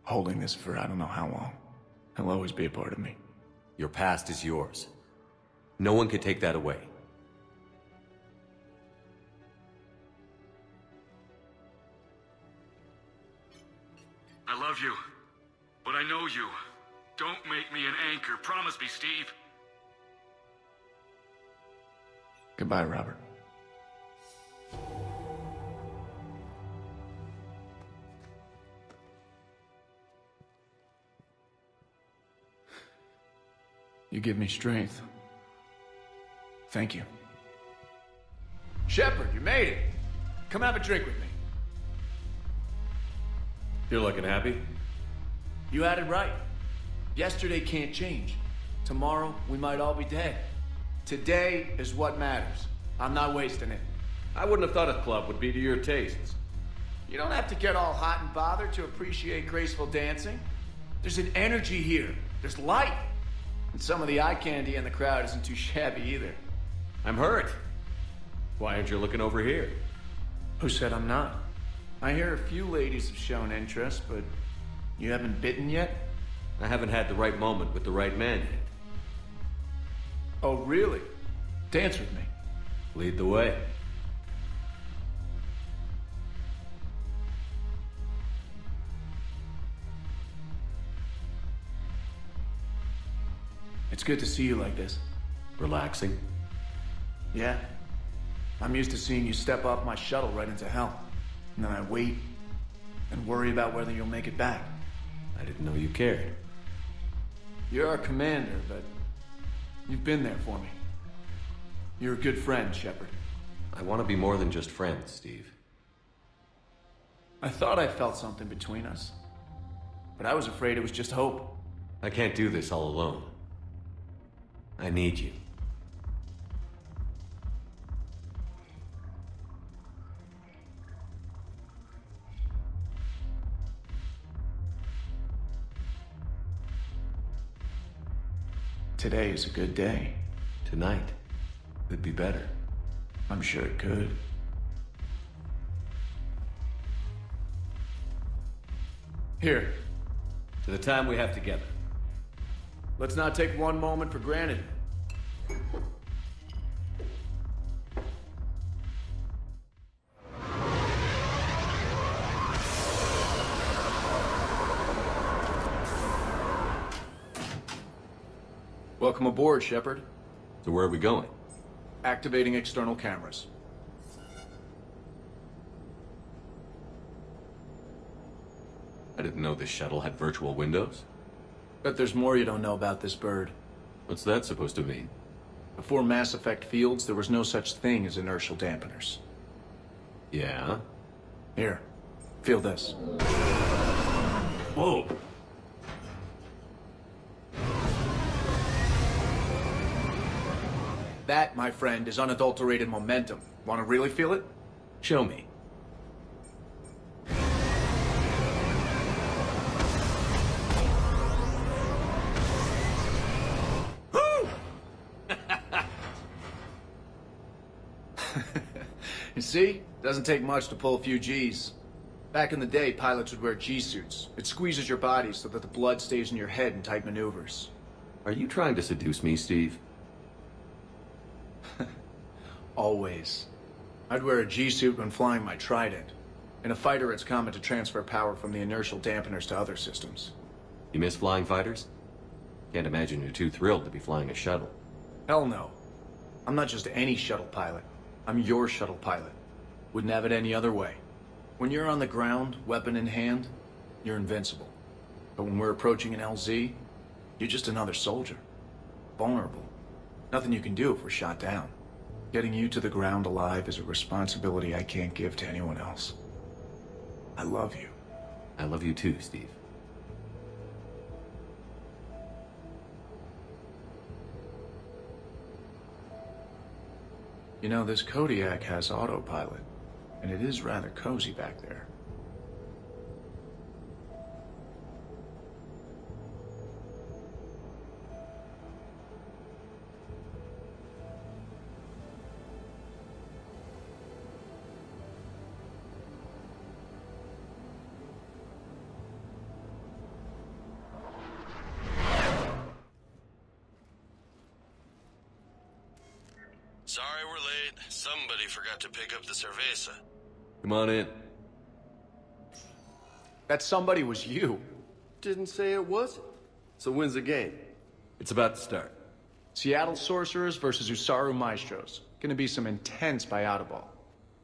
holding this for I don't know how long. It'll always be a part of me. Your past is yours. No one can take that away. I love you, but I know you. Don't make me an anchor. Promise me, Steve. Goodbye, Robert. You give me strength. Thank you. Shepard, you made it! Come have a drink with me. You're looking happy? You had it right. Yesterday can't change. Tomorrow, we might all be dead. Today is what matters. I'm not wasting it. I wouldn't have thought a club would be to your tastes. You don't have to get all hot and bothered to appreciate graceful dancing. There's an energy here. There's light. And some of the eye candy in the crowd isn't too shabby either. I'm hurt. Why aren't you looking over here? Who said I'm not? I hear a few ladies have shown interest, but you haven't bitten yet? I haven't had the right moment with the right man yet. Oh, really? Dance with me. Lead the way. It's good to see you like this. Relaxing? Yeah. I'm used to seeing you step off my shuttle right into hell. And then I wait and worry about whether you'll make it back. I didn't know you cared. You're our commander, but You've been there for me. You're a good friend, Shepard. I want to be more than just friends, Steve. I thought I felt something between us. But I was afraid it was just hope. I can't do this all alone. I need you. Today is a good day. Tonight could be better. I'm sure it could. Here. To the time we have together. Let's not take one moment for granted. Welcome aboard, Shepard. So where are we going? Activating external cameras. I didn't know this shuttle had virtual windows. Bet there's more you don't know about this bird. What's that supposed to mean? Before Mass Effect fields, there was no such thing as inertial dampeners. Yeah? Here, feel this. Whoa! That, my friend, is unadulterated momentum. Want to really feel it? Show me. You see? Doesn't take much to pull a few Gs. Back in the day, pilots would wear G-suits. It squeezes your body so that the blood stays in your head in tight maneuvers. Are you trying to seduce me, Steve? Always. I'd wear a G-suit when flying my Trident. In a fighter, it's common to transfer power from the inertial dampeners to other systems. You miss flying fighters? Can't imagine you're too thrilled to be flying a shuttle. Hell no. I'm not just any shuttle pilot. I'm your shuttle pilot. Wouldn't have it any other way. When you're on the ground, weapon in hand, you're invincible. But when we're approaching an LZ, you're just another soldier. Vulnerable. Nothing you can do if we're shot down. Getting you to the ground alive is a responsibility I can't give to anyone else. I love you. I love you too, Steve. You know, this Kodiak has autopilot, and it is rather cozy back there. Sorry we're late. Somebody forgot to pick up the cerveza. Come on in. That somebody was you. Didn't say it wasn't. So when's the game? It's about to start. Seattle Sorcerers versus Usaru Maestros. Gonna be some intense biotaball.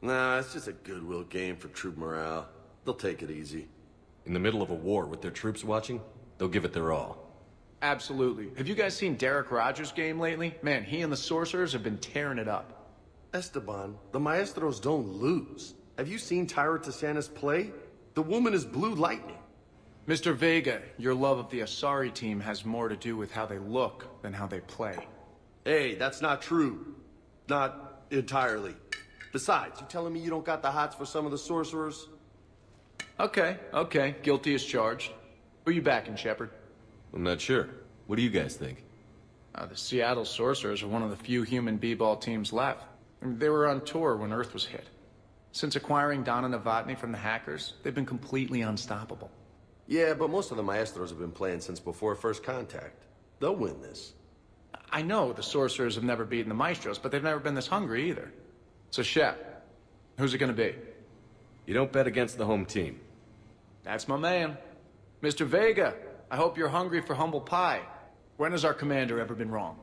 Nah, it's just a goodwill game for troop morale. They'll take it easy. In the middle of a war with their troops watching, they'll give it their all. Absolutely. Have you guys seen Derek Rogers' game lately? Man, he and the Sorcerers have been tearing it up. Esteban, the Maestros don't lose. Have you seen Tyra Tassanis play? The woman is blue lightning. Mr. Vega, your love of the Asari team has more to do with how they look than how they play. Hey, that's not true. Not entirely. Besides, you telling me you don't got the hots for some of the Sorcerers? Okay. Guilty as charged. Who you backing, Shepard? I'm not sure. What do you guys think? The Seattle Sorcerers are one of the few human b-ball teams left. I mean, they were on tour when Earth was hit. Since acquiring Donna Novotny from the hackers, they've been completely unstoppable. Yeah, but most of the Maestros have been playing since before First Contact. They'll win this. I know the Sorcerers have never beaten the Maestros, but they've never been this hungry either. So, Shep, who's it gonna be? You don't bet against the home team. That's my man. Mr. Vega, I hope you're hungry for humble pie. When has our commander ever been wrong?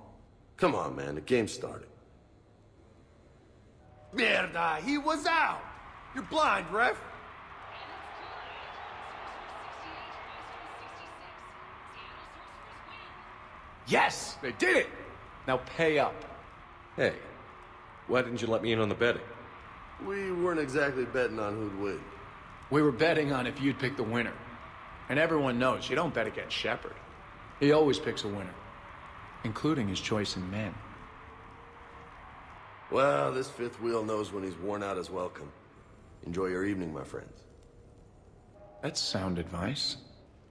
Come on, man, the game started. Mierda, he was out! You're blind, ref! Yes, they did it! Now pay up. Hey, why didn't you let me in on the betting? We weren't exactly betting on who'd win. We were betting on if you'd pick the winner. And everyone knows you don't bet against Shepard. He always picks a winner, including his choice in men. Well, this fifth wheel knows when he's worn out his welcome. Enjoy your evening, my friends. That's sound advice.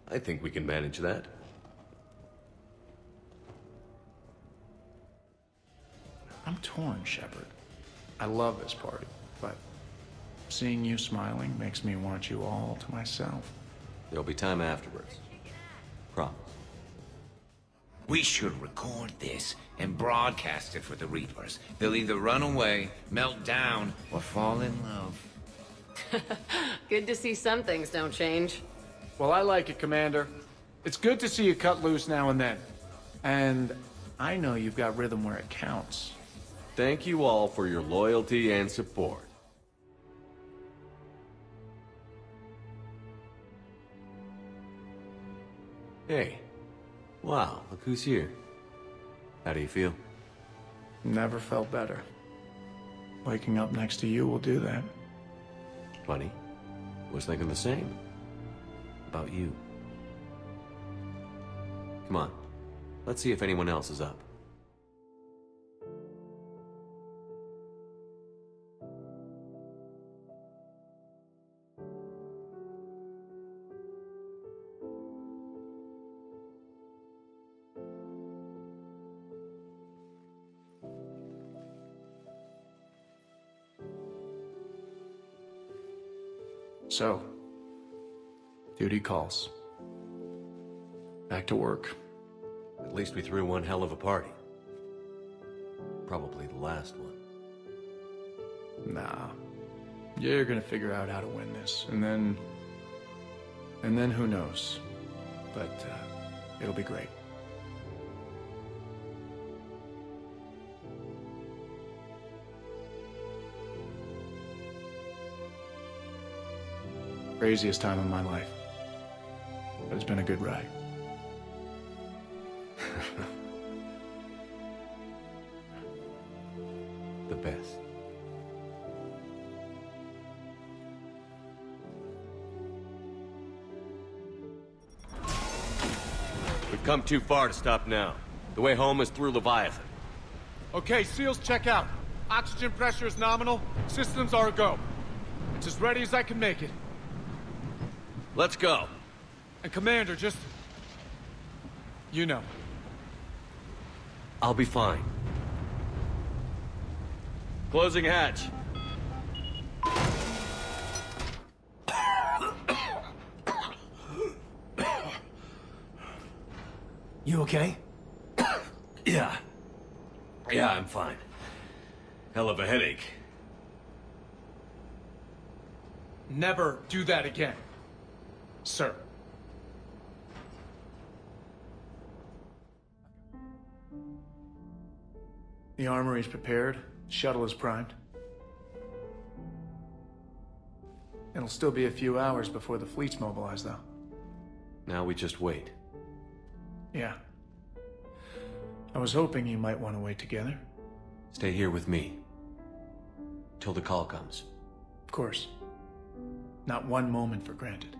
I think we can manage that. I'm torn, Shepard. I love this party, but seeing you smiling makes me want you all to myself. There'll be time afterwards. Promise. We should record this and broadcast it for the Reapers. They'll either run away, melt down, or fall in love. Good to see some things don't change. Well, I like it, Commander. It's good to see you cut loose now and then. And I know you've got rhythm where it counts. Thank you all for your loyalty and support. Hey. Wow, look who's here. How do you feel? Never felt better. Waking up next to you will do that. Funny. Was thinking the same. About you. Come on. Let's see if anyone else is up. So, duty calls. Back to work. At least we threw one hell of a party. Probably the last one. Nah. You're gonna figure out how to win this, and then who knows? But, it'll be great. Craziest time of my life. But it's been a good ride. The best. We've come too far to stop now. The way home is through Leviathan. Okay, SEALs check out. Oxygen pressure is nominal. Systems are a go. It's as ready as I can make it. Let's go. And Commander, just... you know. I'll be fine. Closing hatch. You okay? Yeah. Yeah, I'm fine. Hell of a headache. Never do that again, sir. The armory's prepared. The shuttle is primed. It'll still be a few hours before the fleet's mobilized, though. Now we just wait. Yeah. I was hoping you might want to wait together. Stay here with me. Till the call comes. Of course. Not one moment for granted.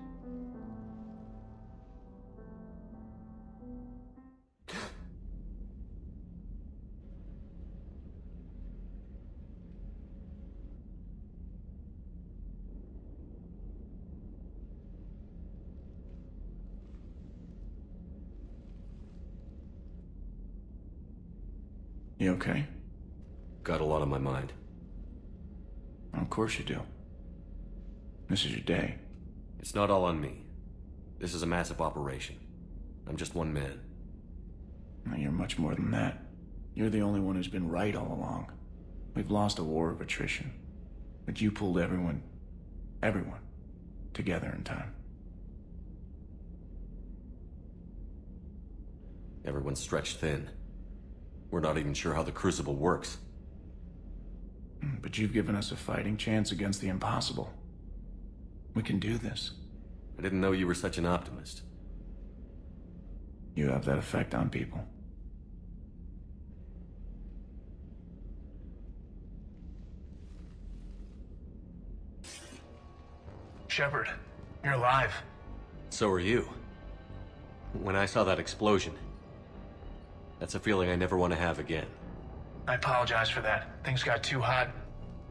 You okay? Got a lot on my mind. Of course you do. This is your day. It's not all on me. This is a massive operation. I'm just one man. No, you're much more than that. You're the only one who's been right all along. We've lost a war of attrition. But you pulled everyone, together in time. Everyone's stretched thin. We're not even sure how the Crucible works. But you've given us a fighting chance against the impossible. We can do this. I didn't know you were such an optimist. You have that effect on people. Shepard, you're alive. So are you. When I saw that explosion, that's a feeling I never want to have again. I apologize for that. Things got too hot.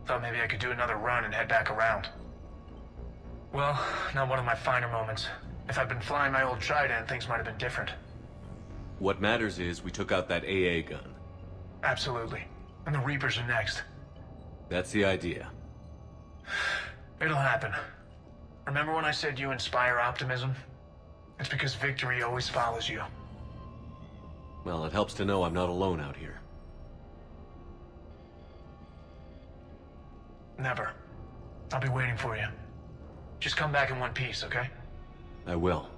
Thought maybe I could do another run and head back around. Well, not one of my finer moments. If I'd been flying my old Trident, things might have been different. What matters is we took out that AA gun. Absolutely. And the Reapers are next. That's the idea. It'll happen. Remember when I said you inspire optimism? It's because victory always follows you. Well, it helps to know I'm not alone out here. Never. I'll be waiting for you. Just come back in one piece, okay? I will.